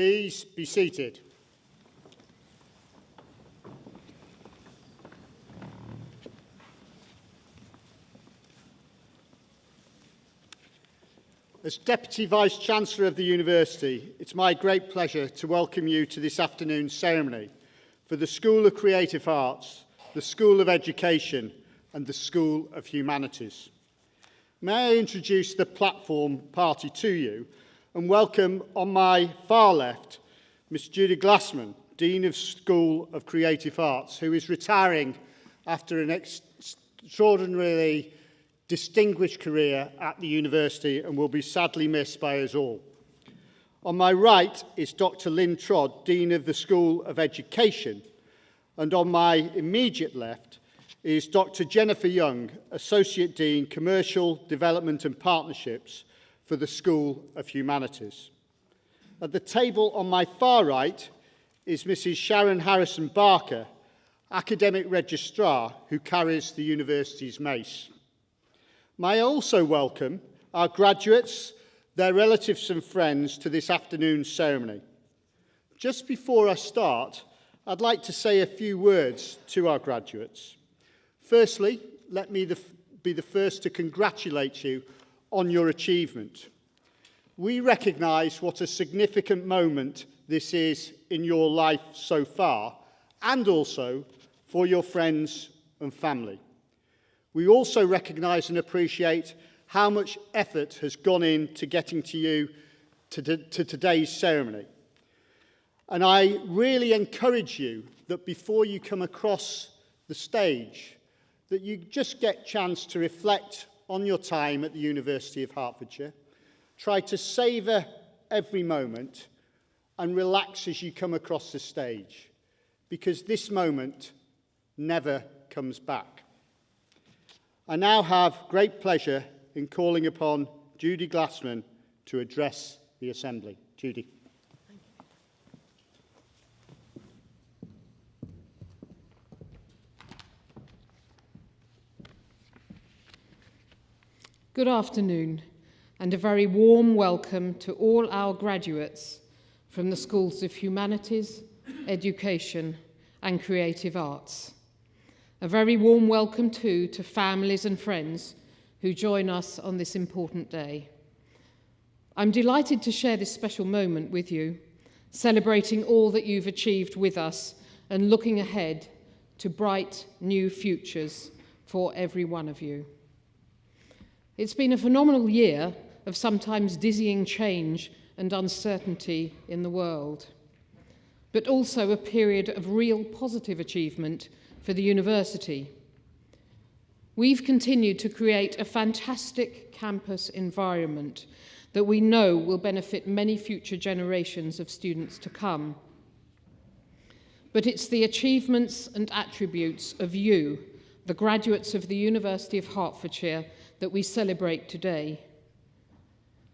Please be seated. As Deputy Vice-Chancellor of the University, it's my great pleasure to welcome you to this afternoon's ceremony for the School of Creative Arts, the School of Education and the School of Humanities. May I introduce the platform party to you and welcome on my far left Miss Judy Glassman, Dean of School of Creative Arts, who is retiring after an extraordinarily distinguished career at the university and will be sadly missed by us all. On my right is Dr. Lynn Trodd, Dean of the School of Education, and on my immediate left is Dr. Jennifer Young, Associate Dean, Commercial Development and Partnerships for the School of Humanities. At the table on my far right is Mrs. Sharon Harrison Barker, Academic Registrar, who carries the university's mace. May I also welcome our graduates, their relatives and friends to this afternoon's ceremony. Just before I start, I'd like to say a few words to our graduates. Firstly, let me be the first to congratulate you on your achievement. We recognise what a significant moment this is in your life so far, and also for your friends and family. We also recognise and appreciate how much effort has gone into getting to you to today's ceremony. And I really encourage you that before you come across the stage, that you just get a chance to reflect on your time at the University of Hertfordshire, try to savour every moment and relax as you come across the stage, because this moment never comes back. I now have great pleasure in calling upon Judy Glassman to address the Assembly. Judy. Good afternoon, and a very warm welcome to all our graduates from the Schools of Humanities, Education and Creative Arts. A very warm welcome too to families and friends who join us on this important day. I'm delighted to share this special moment with you, celebrating all that you've achieved with us and looking ahead to bright new futures for every one of you. It's been a phenomenal year of sometimes dizzying change and uncertainty in the world, but also a period of real positive achievement for the university. We've continued to create a fantastic campus environment that we know will benefit many future generations of students to come. But it's the achievements and attributes of you, the graduates of the University of Hertfordshire, that we celebrate today.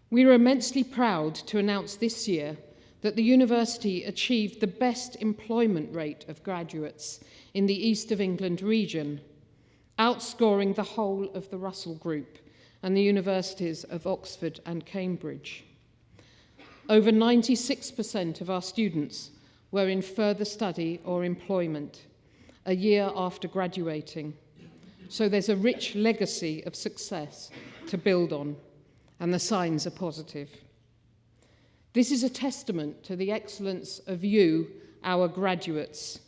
We are immensely proud to announce this year that the university achieved the best employment rate of graduates in the East of England region, outscoring the whole of the Russell Group and the universities of Oxford and Cambridge. Over 96% of our students were in further study or employment a year after graduating. So there's a rich legacy of success to build on, and the signs are positive. This is a testament to the excellence of you, our graduates.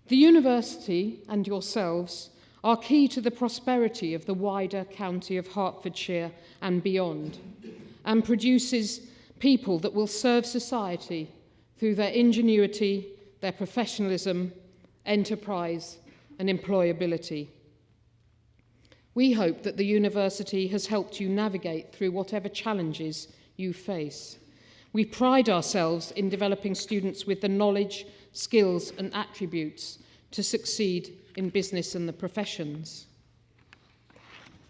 The university and yourselves are key to the prosperity of the wider county of Hertfordshire and beyond, and produces people that will serve society through their ingenuity, their professionalism, enterprise, and employability. We hope that the university has helped you navigate through whatever challenges you face. We pride ourselves in developing students with the knowledge, skills, and attributes to succeed in business and the professions.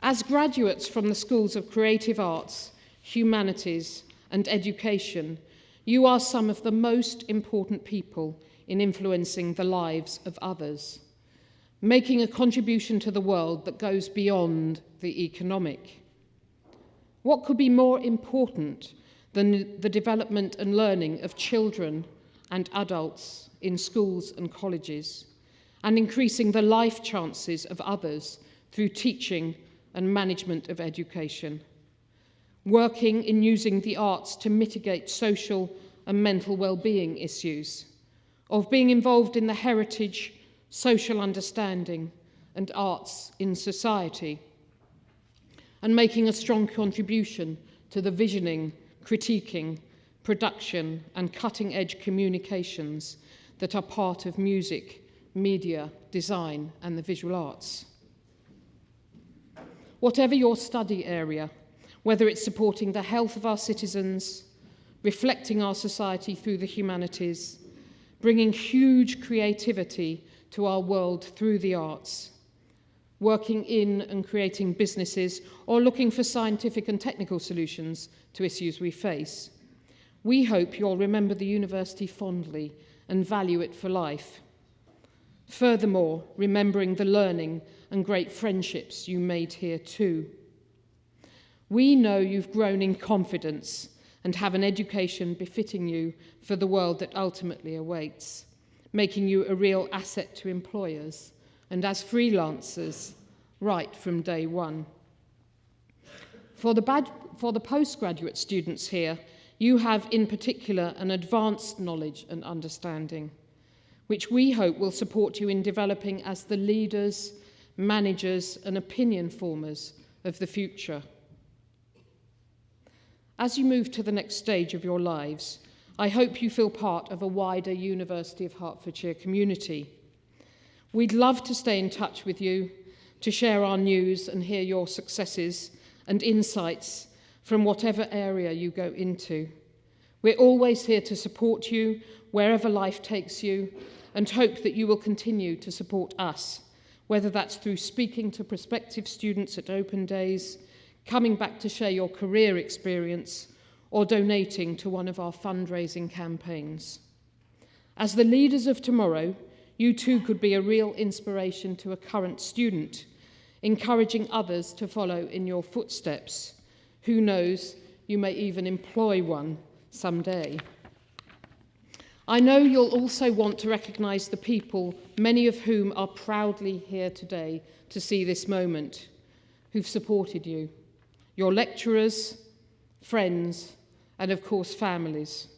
As graduates from the Schools of Creative Arts, Humanities, and Education, you are some of the most important people in influencing the lives of others, making a contribution to the world that goes beyond the economic. What could be more important the development and learning of children and adults in schools and colleges, and increasing the life chances of others through teaching and management of education. Working in using the arts to mitigate social and mental well-being issues, of being involved in the heritage, social understanding and arts in society, and making a strong contribution to the visioning, critiquing, production and cutting-edge communications that are part of music, media, design and the visual arts. Whatever your study area, whether it's supporting the health of our citizens, reflecting our society through the humanities, bringing huge creativity to our world through the arts, working in and creating businesses, or looking for scientific and technical solutions to issues we face, we hope you'll remember the university fondly and value it for life. Furthermore, remembering the learning and great friendships you made here too. We know you've grown in confidence and have an education befitting you for the world that ultimately awaits, making you a real asset to employers and as freelancers right from day one. For the postgraduate students here, you have in particular an advanced knowledge and understanding, which we hope will support you in developing as the leaders, managers and opinion formers of the future. As you move to the next stage of your lives, I hope you feel part of a wider University of Hertfordshire community. We'd love to stay in touch with you, to share our news and hear your successes and insights from whatever area you go into. We're always here to support you wherever life takes you, and hope that you will continue to support us, whether that's through speaking to prospective students at open days, coming back to share your career experience, or donating to one of our fundraising campaigns. As the leaders of tomorrow, you too could be a real inspiration to a current student, encouraging others to follow in your footsteps. Who knows, you may even employ one someday. I know you'll also want to recognise the people, many of whom are proudly here today to see this moment, who've supported you, your lecturers, friends, and of course families.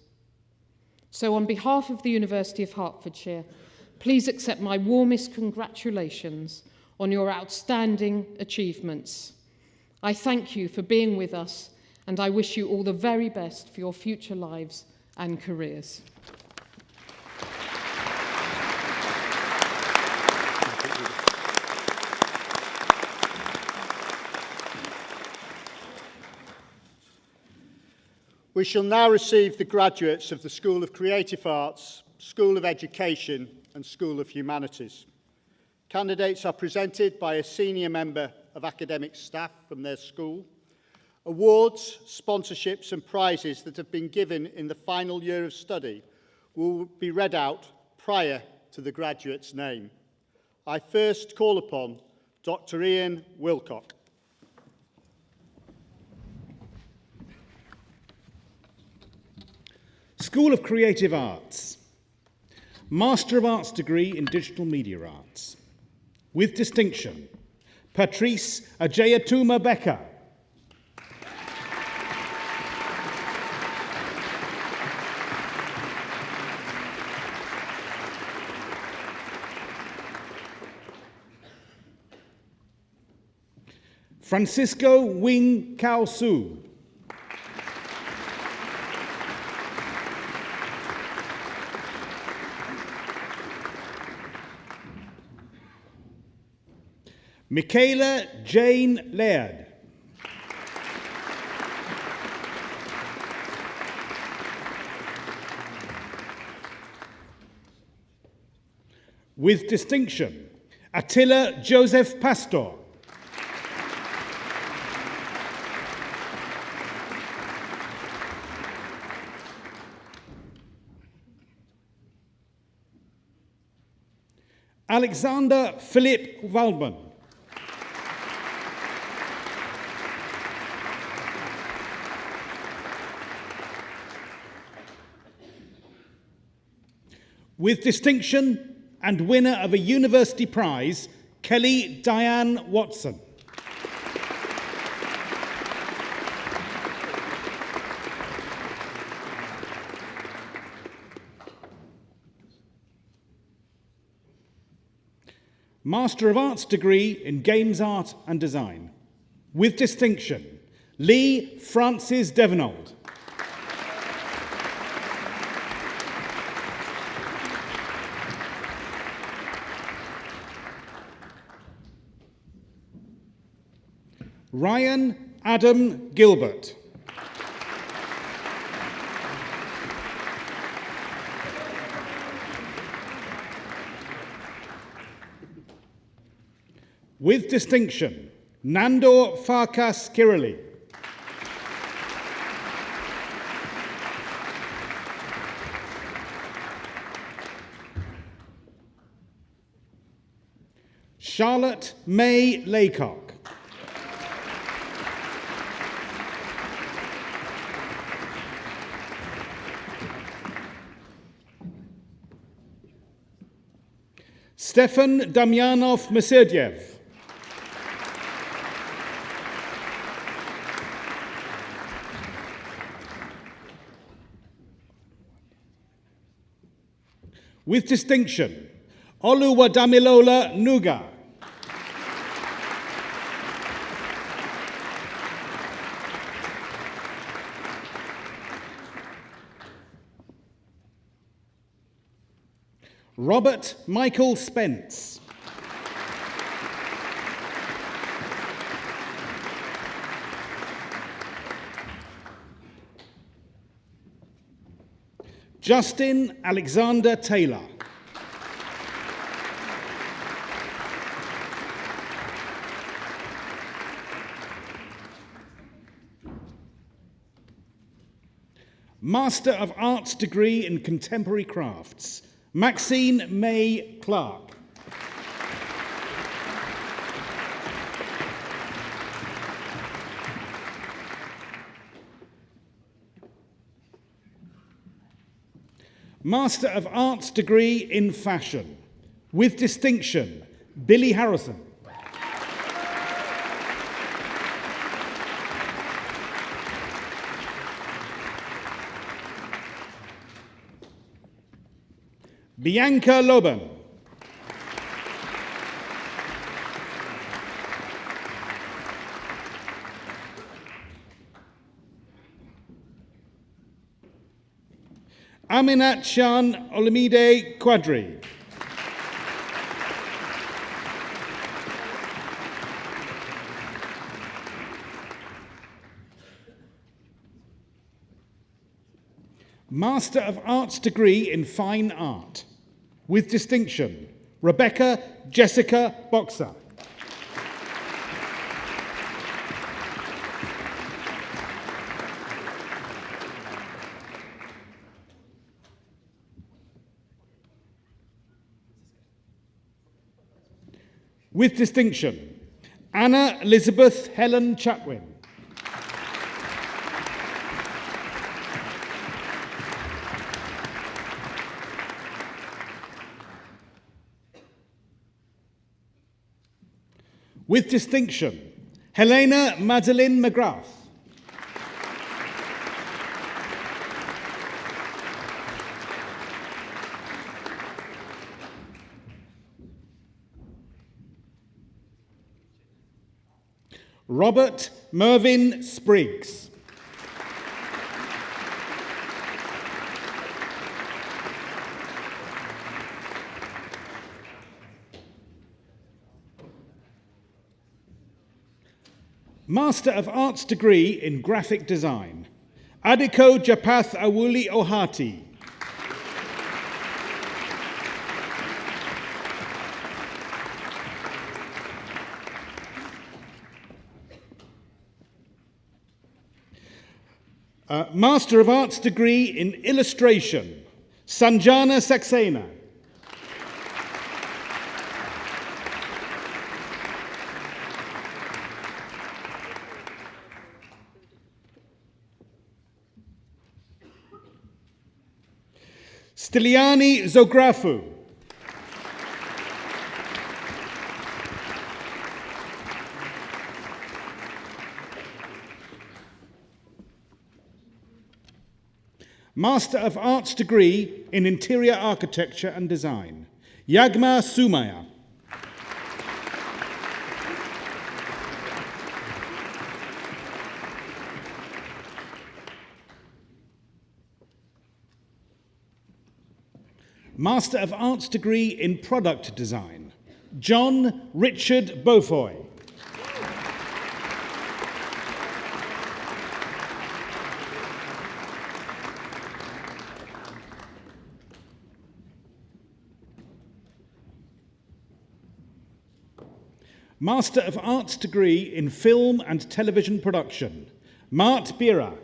So on behalf of the University of Hertfordshire, please accept my warmest congratulations on your outstanding achievements. I thank you for being with us, and I wish you all the very best for your future lives and careers. We shall now receive the graduates of the School of Creative Arts, School of Education and School of Humanities. Candidates are presented by a senior member of academic staff from their school. Awards, sponsorships and prizes that have been given in the final year of study will be read out prior to the graduate's name. I first call upon Dr. Ian Wilcock. School of Creative Arts. Master of Arts degree in Digital Media Arts. With distinction, Patrice Ajayatuma Becker. Francisco Wing Kao Su. Michaela Jane Laird. With distinction, Attila Joseph Pastor. Alexander Philip Waldman. With distinction and winner of a university prize, Kelly Diane Watson. Master of Arts degree in Games Art and Design. With distinction, Lee Francis Devenold. Ryan Adam Gilbert. With distinction, Nandor Farkas Kirali. Charlotte May Laycock. Stefan Damyanov Meserdiev. With distinction, Oluwadamilola Nuga. Robert Michael Spence. Justin Alexander Taylor. Master of Arts degree in Contemporary Crafts, Maxine May Clark. Master of Arts degree in Fashion, with distinction, Billy Harrison. Bianca Loban. Aminat Shan Olamide Quadri. Master of Arts degree in Fine Art, with distinction, Rebecca Jessica Boxer. With distinction, Anna Elizabeth Helen Chatwin. With distinction, Helena Madeline McGrath. Robert Mervyn Spriggs. Master of Arts degree in Graphic Design, Adiko Japath Awuli Ohati. Master of Arts degree in Illustration, Sanjana Saxena. Stiliani Zografu. Master of Arts degree in Interior Architecture and Design, Yagma Sumaya. Master of Arts degree in Product Design, John Richard Beaufoy. Master of Arts degree in Film and Television Production, Mart Bira.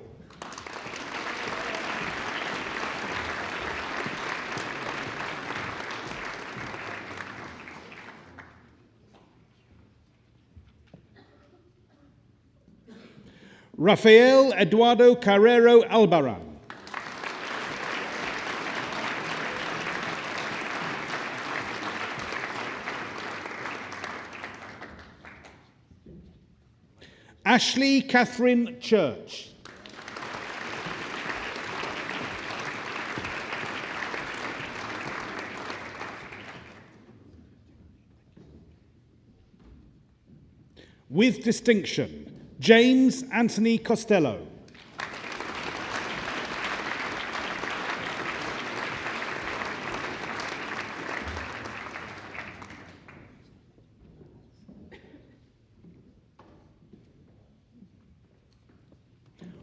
Rafael Eduardo Carrero Albaran. Ashley Catherine Church. With distinction, James Anthony Costello.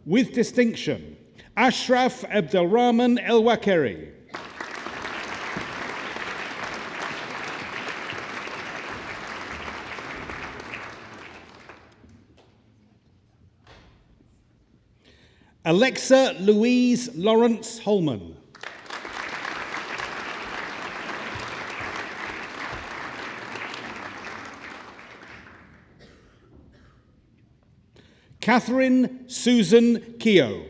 With distinction, Ashraf Abdelrahman El-Wakeri. Alexa Louise Lawrence Holman. Catherine Susan Keogh.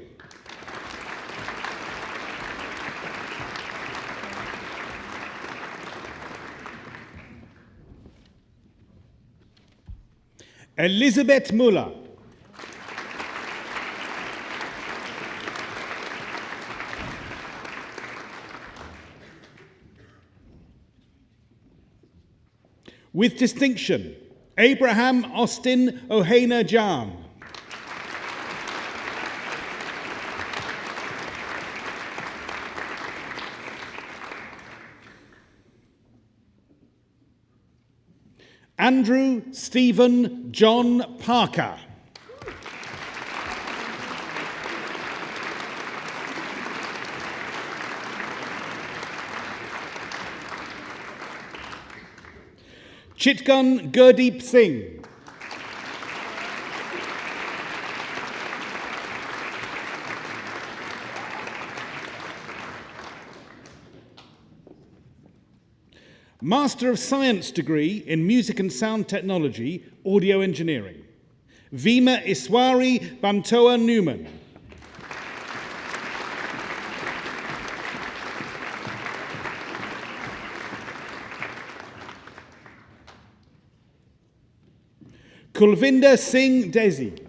Elizabeth Muller. With distinction, Abraham Austin Ohana Jan. Andrew Stephen John Parker. Chitgun Gurdeep Singh. Master of Science degree in Music and Sound Technology, Audio Engineering, Vima Iswari Bantoa Newman. Kulvinder Singh Desi.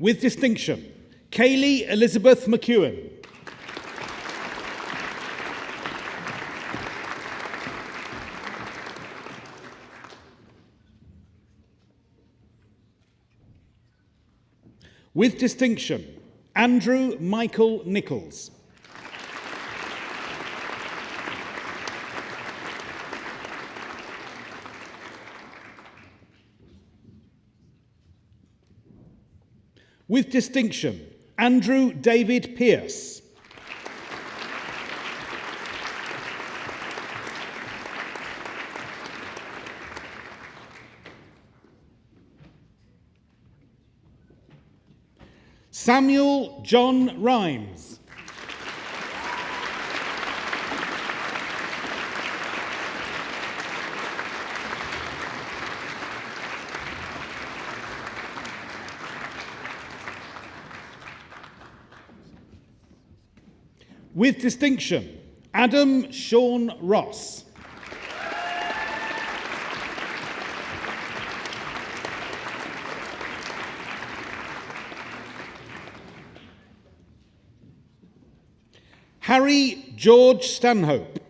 With distinction, Kaylee Elizabeth McEwen. With distinction, Andrew Michael Nichols. With distinction, Andrew David Pierce. Samuel John Rhymes. With distinction, Adam Sean Ross. Harry George Stanhope.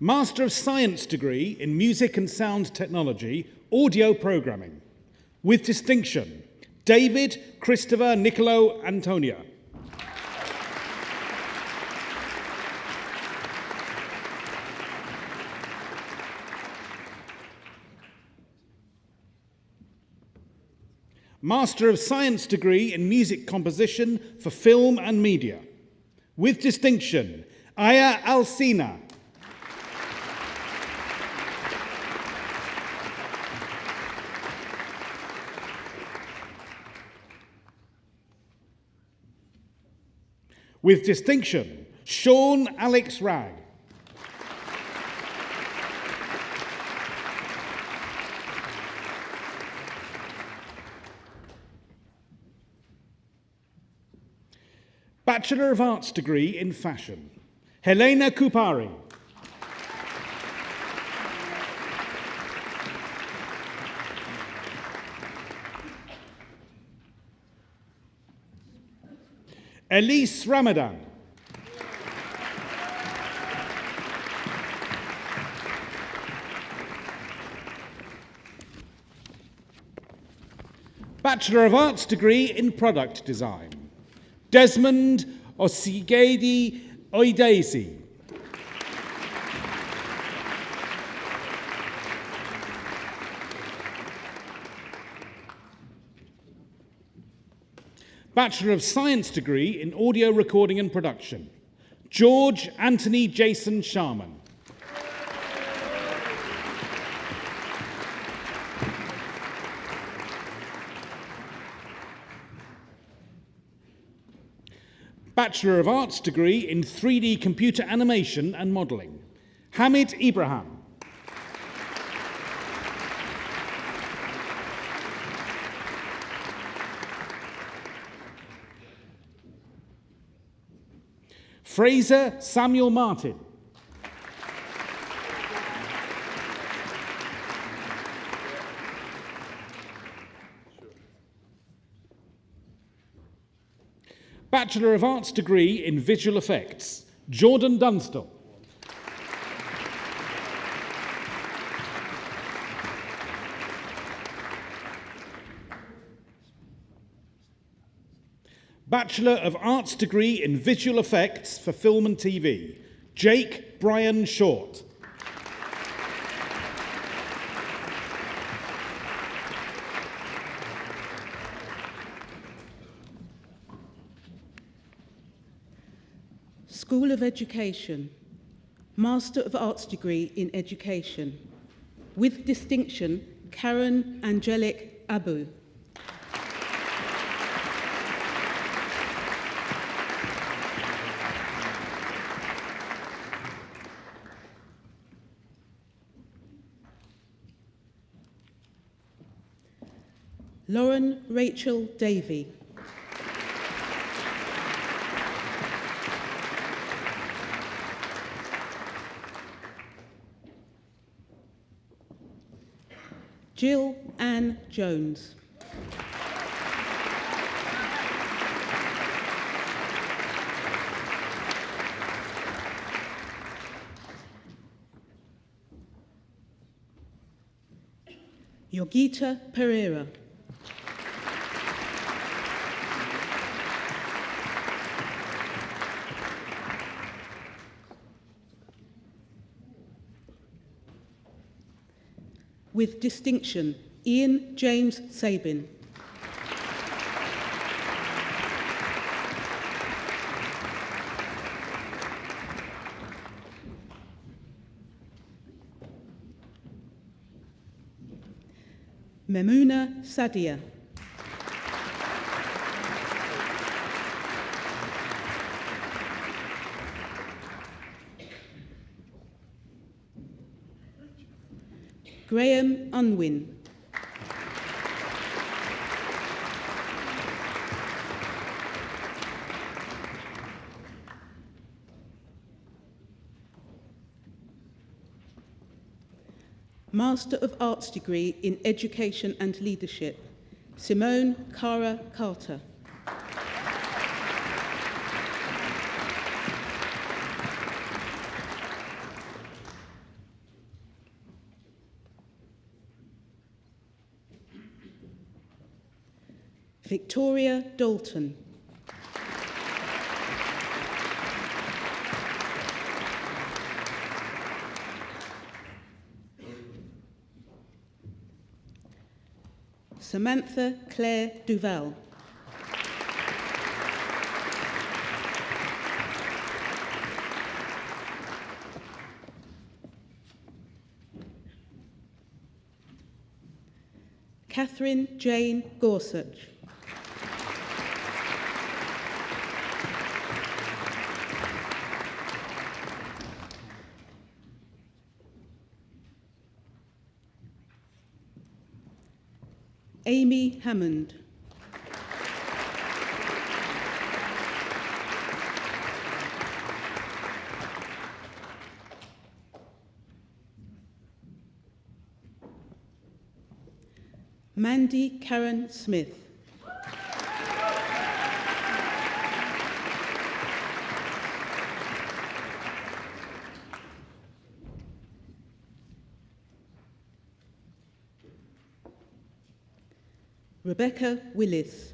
Master of Science degree in Music and Sound Technology, Audio Programming. With distinction, David Christopher Nicolo Antonia. Master of Science degree in Music Composition for Film and Media. With distinction, Aya Alsina. With distinction, Sean Alex Ragg. Bachelor of Arts degree in Fashion, Helena Kupari. Elise Ramadan. Bachelor of Arts degree in Product Design, Desmond Osigedi Oidesi. Bachelor of Science degree in Audio Recording and Production, George Anthony Jason Sharman. Bachelor of Arts degree in 3D Computer Animation and Modelling, Hamid Ibrahim. Fraser Samuel Martin. Bachelor of Arts degree in Visual Effects, Jordan Dunstall. Bachelor of Arts degree in Visual Effects for Film and TV, Jake Brian Short. School of Education, Master of Arts degree in Education. With distinction, Karen Angelic Abu. Lauren Rachel Davey. Jill Ann Jones. Yogita Pereira. With distinction, Ian James Sabin. Memuna Sadia. Graham Unwin. Master of Arts degree in Education and Leadership, Simone Cara Carter. Victoria Dalton. Samantha Claire Duval. Catherine Jane Gorsuch. Amy Hammond. Mandy Karen Smith. Rebecca Willis.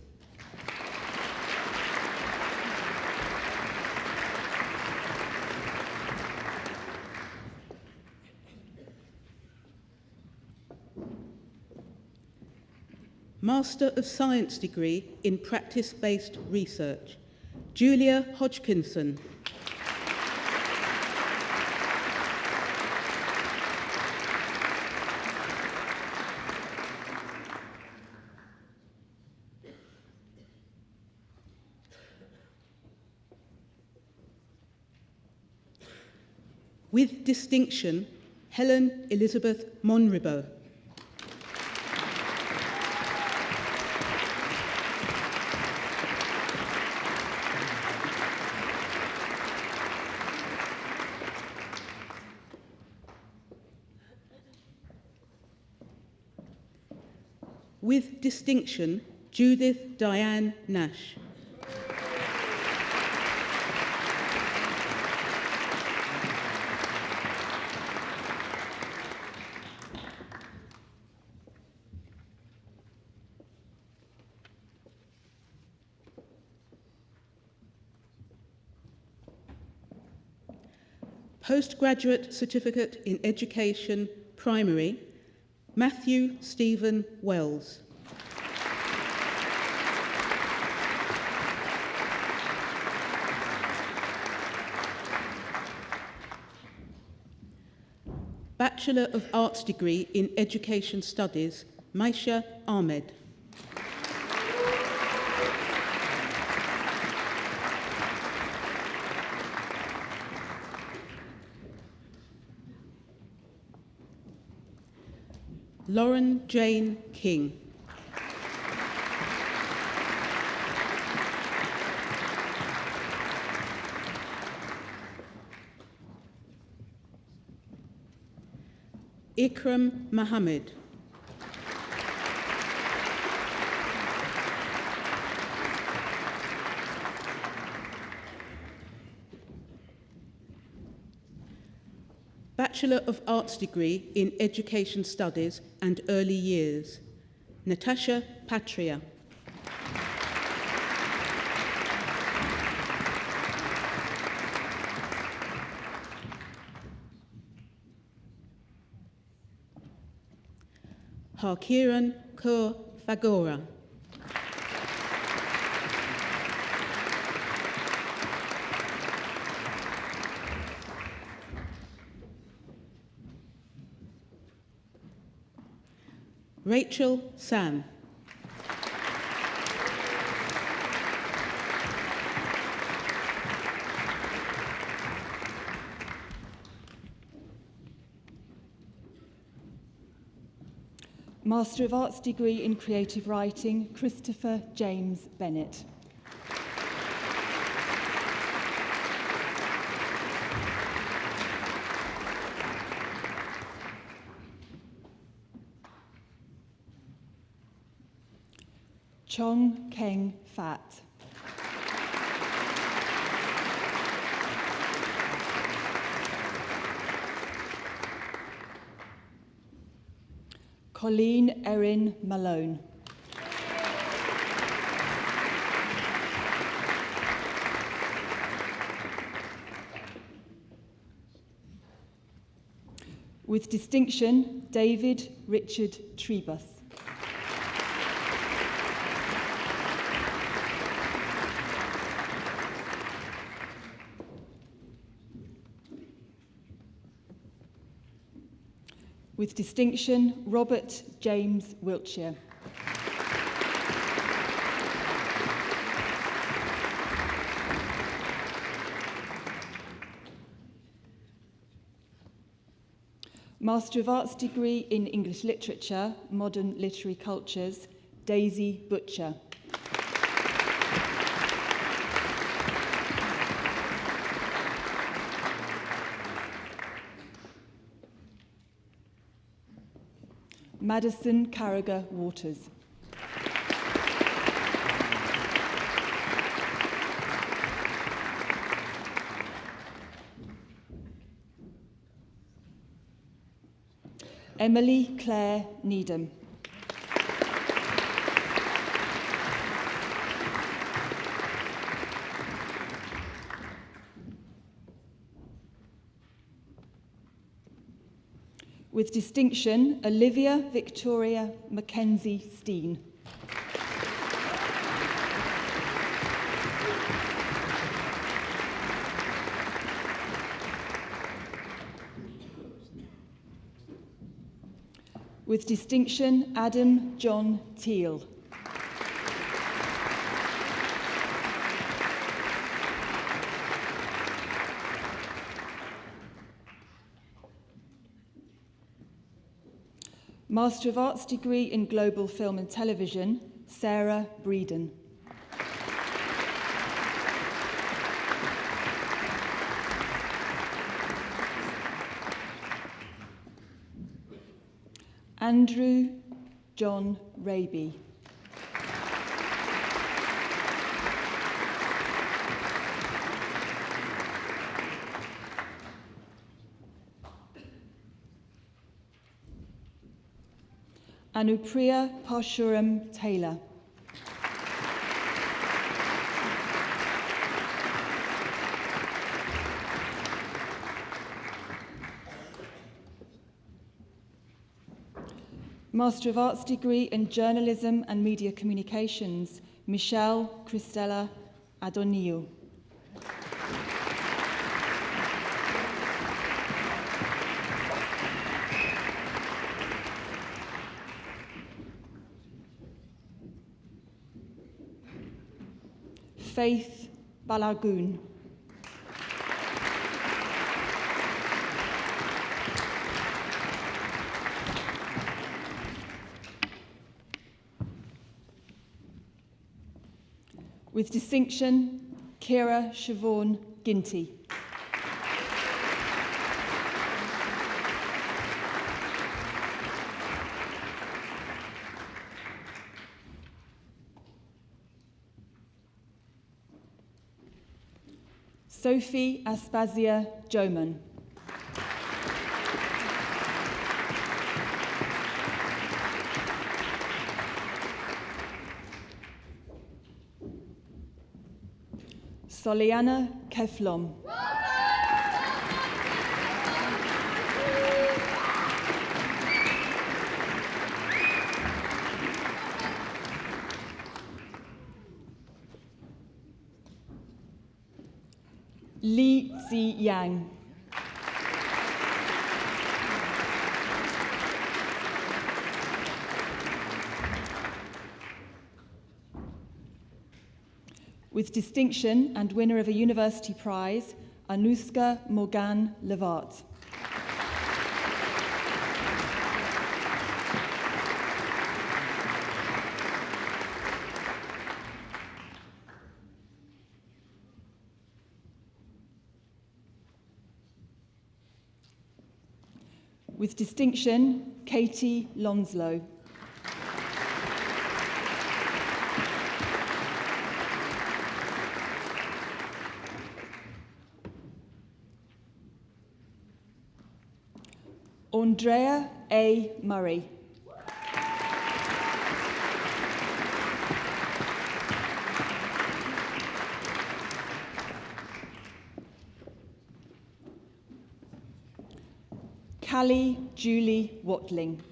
Master of Science degree in Practice-Based Research, Julia Hodgkinson. With distinction, Helen Elizabeth Monribo. With distinction, Judith Diane Nash. Postgraduate Certificate in Education, Primary, Matthew Stephen Wells. Bachelor of Arts degree in Education Studies, Maisha Ahmed. Lauren Jane King. Ikram Mohammed. Bachelor of Arts degree in Education Studies and Early Years, Natasha Patria. Harkiran Kaur Fagora. Rachel Sam. Master of Arts degree in Creative Writing, Christopher James Bennett. Chong Keng Fat. Colleen Erin Malone. With distinction, David Richard Trebus. With distinction, Robert James Wiltshire. Master of Arts degree in English Literature, Modern Literary Cultures, Daisy Butcher. Madison Carragher Waters. Emily Claire Needham. With distinction, Olivia Victoria Mackenzie Steen. With distinction, Adam John Teal. Master of Arts degree in Global Film and Television, Sarah Breeden. Andrew John Raby. Anupriya Parshuram Taylor. Master of Arts degree in Journalism and Media Communications, Michelle Christella Adoniu. Faith Balagoon. With distinction, Kira Siobhan Ginty. Sophie Aspasia Joman. Soliana Keflom. Li Zi Yang. With distinction and winner of a university prize, Anuska Morgan Levart. With distinction, Katie Lonslow. Andrea A. Murray. Callie Julie Watling.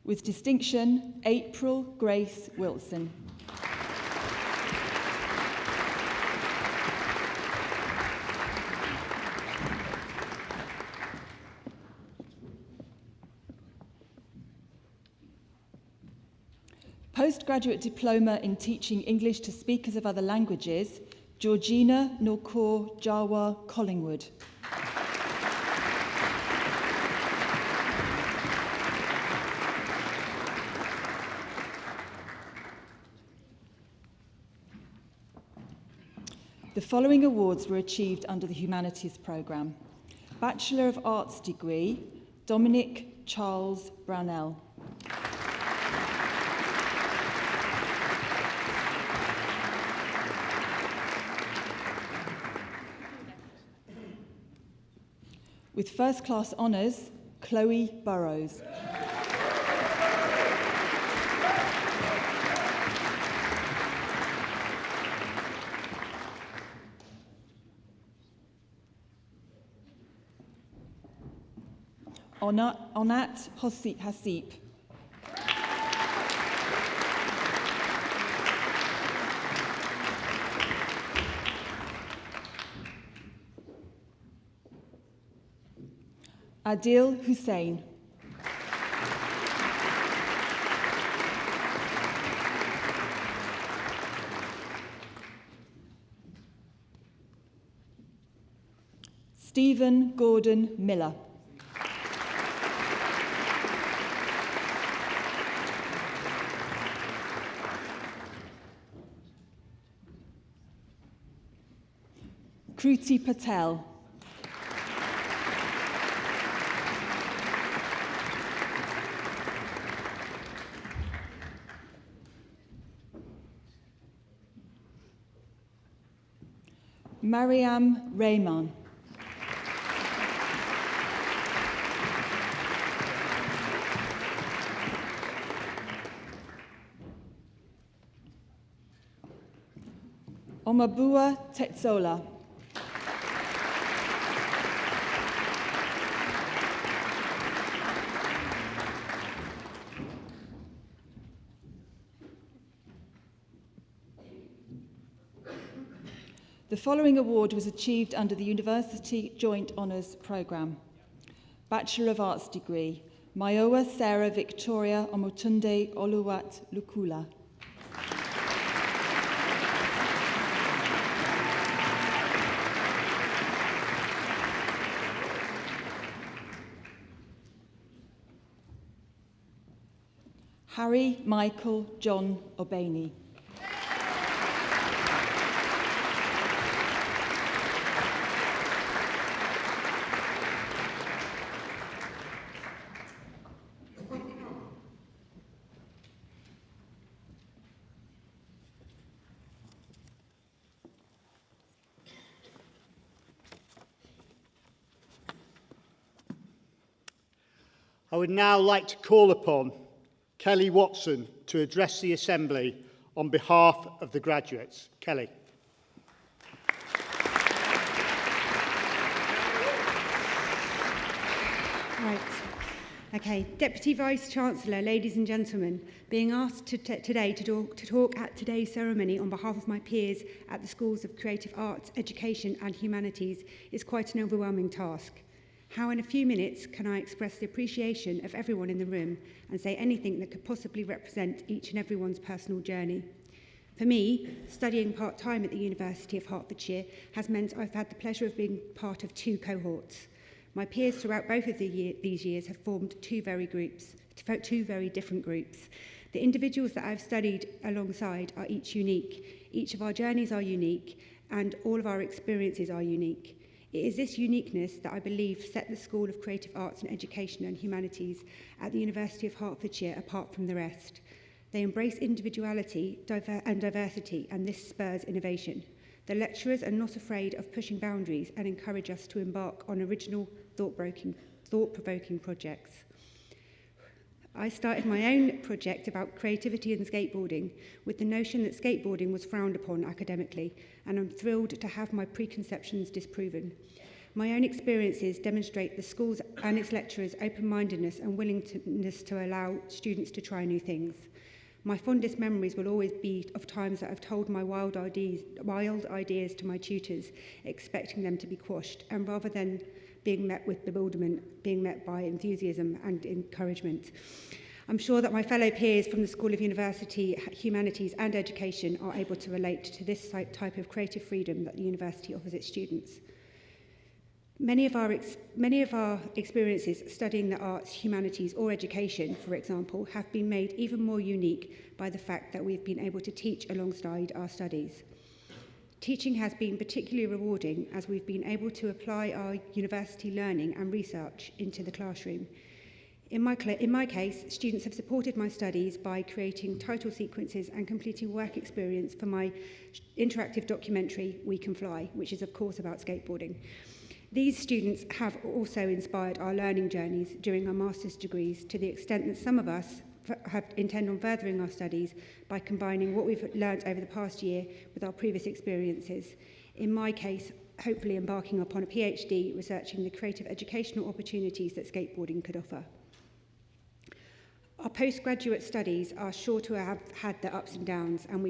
With distinction, April Grace Wilson. Postgraduate Diploma in Teaching English to Speakers of Other Languages, Georgina Norkor Jawa Collingwood. The following awards were achieved under the Humanities programme. Bachelor of Arts degree, Dominic Charles Brownell. With first class honours, Chloe Burrows. Onat Hasip. Adil Hussain. Stephen Gordon Miller. Kruti Patel. Mariam Rehman. Omabua Tetsola. The following award was achieved under the University Joint Honours Programme. Bachelor of Arts degree, Mayowa Sarah Victoria Omotunde Oluwat Lukula. Harry Michael John Obaney. I would now like to call upon Kelly Watson to address the Assembly on behalf of the graduates. Kelly. Right. Okay. Deputy Vice-Chancellor, ladies and gentlemen, being asked today to talk at today's ceremony on behalf of my peers at the Schools of Creative Arts, Education and Humanities is quite an overwhelming task. How in a few minutes can I express the appreciation of everyone in the room and say anything that could possibly represent each and everyone's personal journey? For me, studying part-time at the University of Hertfordshire has meant I've had the pleasure of being part of two cohorts. My peers throughout both of these years have formed two very different groups. The individuals that I've studied alongside are each unique. Each of our journeys are unique, and all of our experiences are unique. It is this uniqueness that I believe set the School of Creative Arts and Education and Humanities at the University of Hertfordshire apart from the rest. They embrace individuality and diversity, and this spurs innovation. The lecturers are not afraid of pushing boundaries and encourage us to embark on original, thought-provoking projects. I started my own project about creativity and skateboarding with the notion that skateboarding was frowned upon academically, and I'm thrilled to have my preconceptions disproven. My own experiences demonstrate the school's and its lecturers' open-mindedness and willingness to allow students to try new things. My fondest memories will always be of times that I've told my wild ideas to my tutors, expecting them to be quashed, and rather than being met with bewilderment, being met by enthusiasm and encouragement. I'm sure that my fellow peers from the School of University, Humanities and Education are able to relate to this type of creative freedom that the university offers its students. Many of our experiences studying the arts, humanities or education, for example, have been made even more unique by the fact that we've been able to teach alongside our studies. Teaching has been particularly rewarding as we've been able to apply our university learning and research into the classroom. In my case, students have supported my studies by creating title sequences and completing work experience for my interactive documentary, We Can Fly, which is of course about skateboarding. These students have also inspired our learning journeys during our master's degrees to the extent that some of us intend on furthering our studies by combining what we've learnt over the past year with our previous experiences. In my case, hopefully embarking upon a PhD researching the creative educational opportunities that skateboarding could offer. Our postgraduate studies are sure to have had their ups and downs, and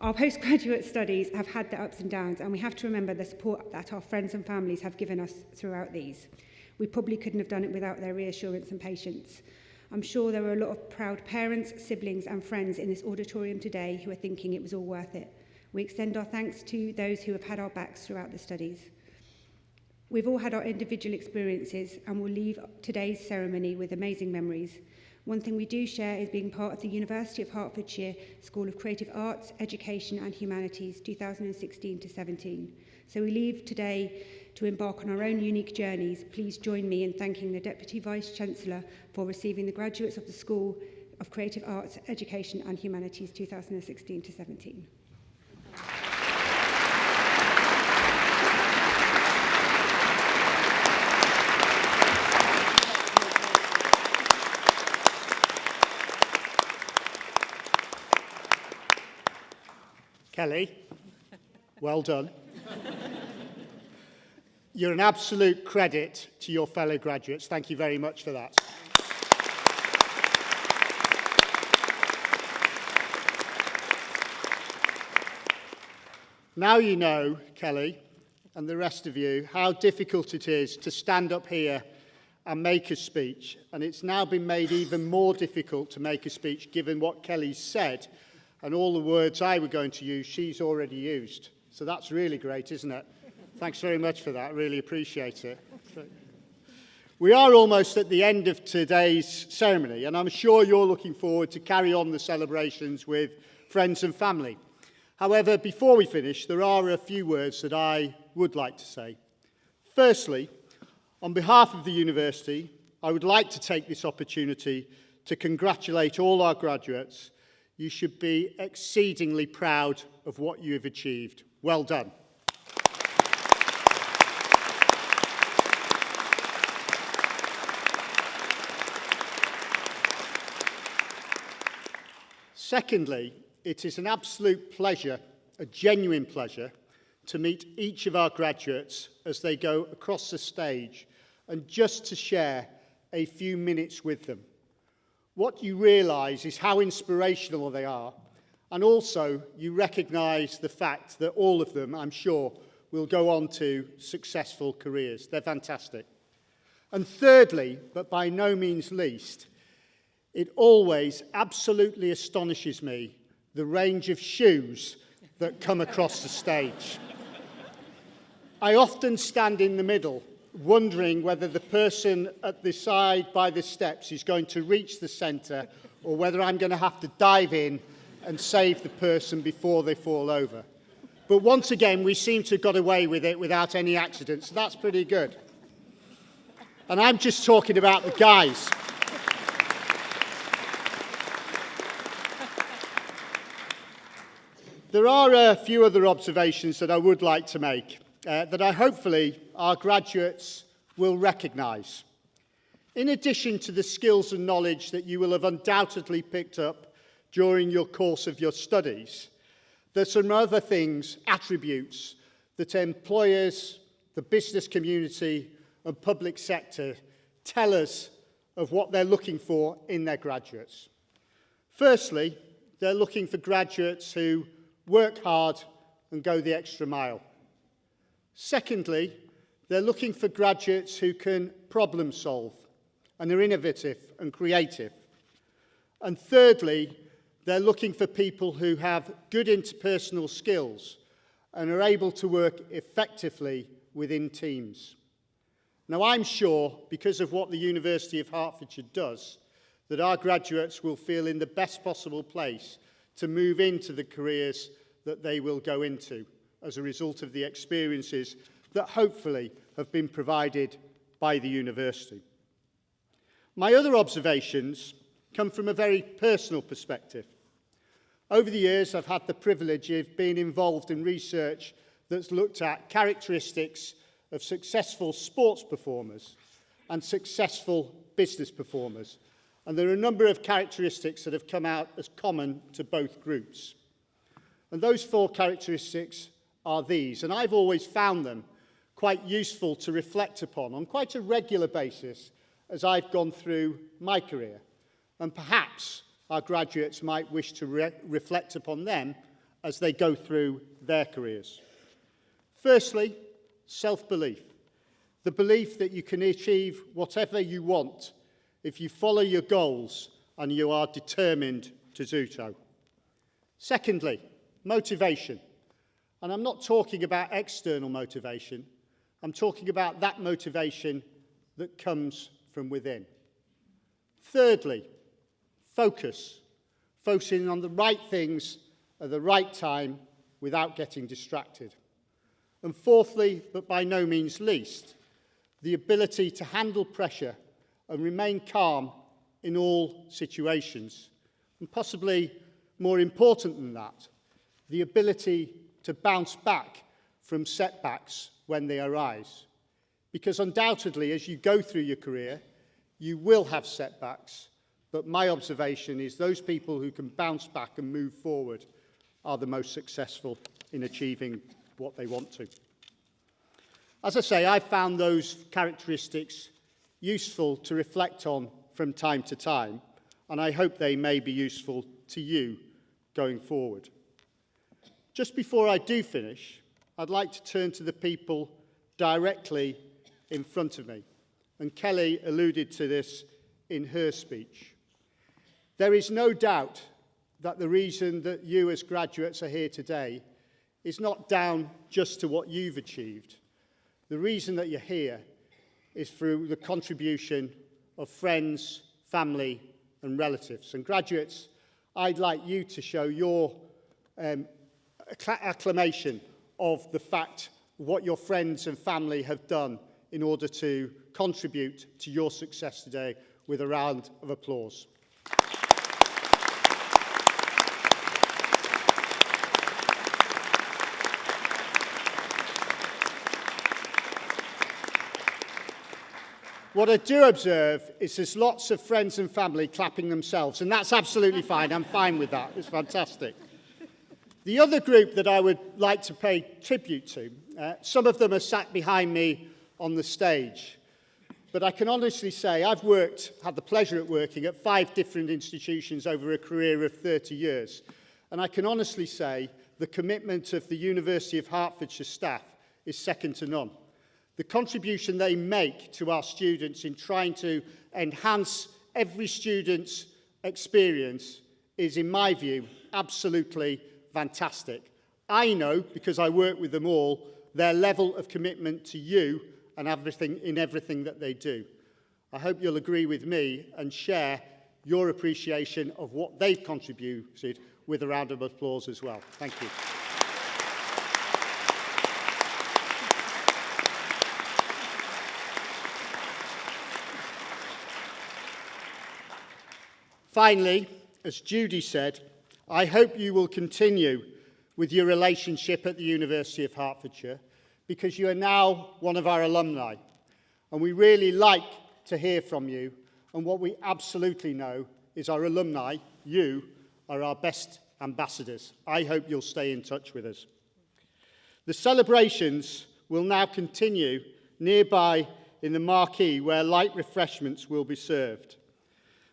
Our postgraduate studies have had their ups and downs, and we have to remember the support that our friends and families have given us throughout these. We probably couldn't have done it without their reassurance and patience. I'm sure there were a lot of proud parents, siblings and friends in this auditorium today who are thinking it was all worth it. We extend our thanks to those who have had our backs throughout the studies. We've all had our individual experiences and will leave today's ceremony with amazing memories. One thing we do share is being part of the University of Hertfordshire School of Creative Arts, Education and Humanities 2016 to 17. So we leave today to embark on our own unique journeys. Please join me in thanking the Deputy Vice-Chancellor for receiving the graduates of the School of Creative Arts, Education and Humanities 2016 to 17. Kelly, well done. You're an absolute credit to your fellow graduates. Thank you very much for that. Now you know, Kelly, and the rest of you, how difficult it is to stand up here and make a speech. And it's now been made even more difficult to make a speech given what Kelly said and all the words I were going to use, she's already used. So that's really great, isn't it? Thanks very much for that. I really appreciate it. We are almost at the end of today's ceremony, and I'm sure you're looking forward to carry on the celebrations with friends and family. However, before we finish, there are a few words that I would like to say. Firstly, on behalf of the university, I would like to take this opportunity to congratulate all our graduates. You should be exceedingly proud of what you have achieved. Well done. Secondly, it is an absolute pleasure, a genuine pleasure, to meet each of our graduates as they go across the stage and just to share a few minutes with them. What you realise is how inspirational they are, and also you recognise the fact that all of them, I'm sure, will go on to successful careers. They're fantastic. And thirdly, but by no means least, it always absolutely astonishes me the range of shoes that come across the stage. I often stand in the middle wondering whether the person at the side by the steps is going to reach the centre or whether I'm going to have to dive in and save the person before they fall over. But once again, we seem to have got away with it without any accidents. So that's pretty good. And I'm just talking about the guys. There are a few other observations that I would like to make that hopefully our graduates will recognise. In addition to the skills and knowledge that you will have undoubtedly picked up during your course of your studies, there's some other things, attributes, that employers, the business community and public sector tell us of what they're looking for in their graduates. Firstly, they're looking for graduates who work hard and go the extra mile. Secondly, they're looking for graduates who can problem solve and are innovative and creative. And thirdly, they're looking for people who have good interpersonal skills and are able to work effectively within teams. Now, I'm sure, because of what the University of Hertfordshire does, that our graduates will feel in the best possible place to move into the careers that they will go into as a result of the experiences that hopefully have been provided by the university. My other observations come from a very personal perspective. Over the years, I've had the privilege of being involved in research that's looked at characteristics of successful sports performers and successful business performers. And there are a number of characteristics that have come out as common to both groups. And those 4 characteristics are these, and I've always found them quite useful to reflect upon on quite a regular basis as I've gone through my career. And perhaps our graduates might wish to reflect upon them as they go through their careers. Firstly, self-belief. The belief that you can achieve whatever you want if you follow your goals and you are determined to do so. Secondly, motivation. And I'm not talking about external motivation. I'm talking about that motivation that comes from within. Thirdly, focus. Focusing on the right things at the right time without getting distracted. And fourthly, but by no means least, the ability to handle pressure and remain calm in all situations. And possibly more important than that, the ability to bounce back from setbacks when they arise. Because undoubtedly, as you go through your career, you will have setbacks. But my observation is those people who can bounce back and move forward are the most successful in achieving what they want to. As I say, I've found those characteristics useful to reflect on from time to time, and I hope they may be useful to you going forward. Just before I do finish, I'd like to turn to the people directly in front of me, and Kelly alluded to this in her speech. There is no doubt that the reason that you as graduates are here today is not down just to what you've achieved. The reason that you're here is through the contribution of friends, family, and relatives. And graduates, I'd like you to show your acclamation of the fact what your friends and family have done in order to contribute to your success today with a round of applause. What I do observe is there's lots of friends and family clapping themselves, and that's absolutely fine. I'm fine with that. It's fantastic. The other group that I would like to pay tribute to, some of them are sat behind me on the stage, but I can honestly say I've had the pleasure of working at 5 different institutions over a career of 30 years, and I can honestly say the commitment of the University of Hertfordshire staff is second to none. The contribution they make to our students in trying to enhance every student's experience is, in my view, absolutely fantastic. I know, because I work with them all, their level of commitment to you and everything that they do. I hope you'll agree with me and share your appreciation of what they've contributed with a round of applause as well. Thank you. Finally, as Judy said, I hope you will continue with your relationship at the University of Hertfordshire, because you are now one of our alumni, and we really like to hear from you, and what we absolutely know is our alumni, you, are our best ambassadors. I hope you'll stay in touch with us. The celebrations will now continue nearby in the marquee, where light refreshments will be served.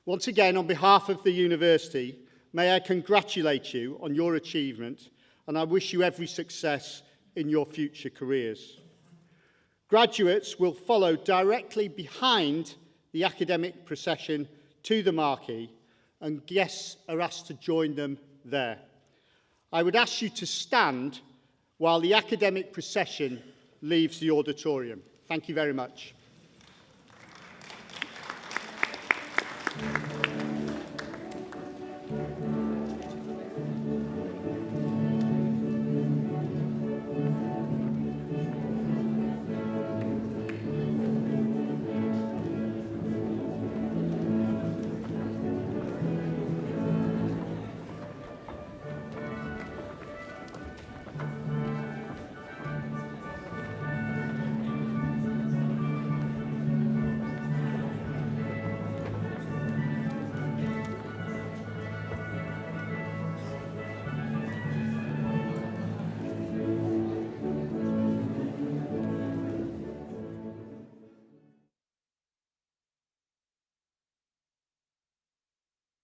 Once again, on behalf of the university, may I congratulate you on your achievement, and I wish you every success in your future careers. Graduates will follow directly behind the academic procession to the marquee, and guests are asked to join them there. I would ask you to stand while the academic procession leaves the auditorium. Thank you very much.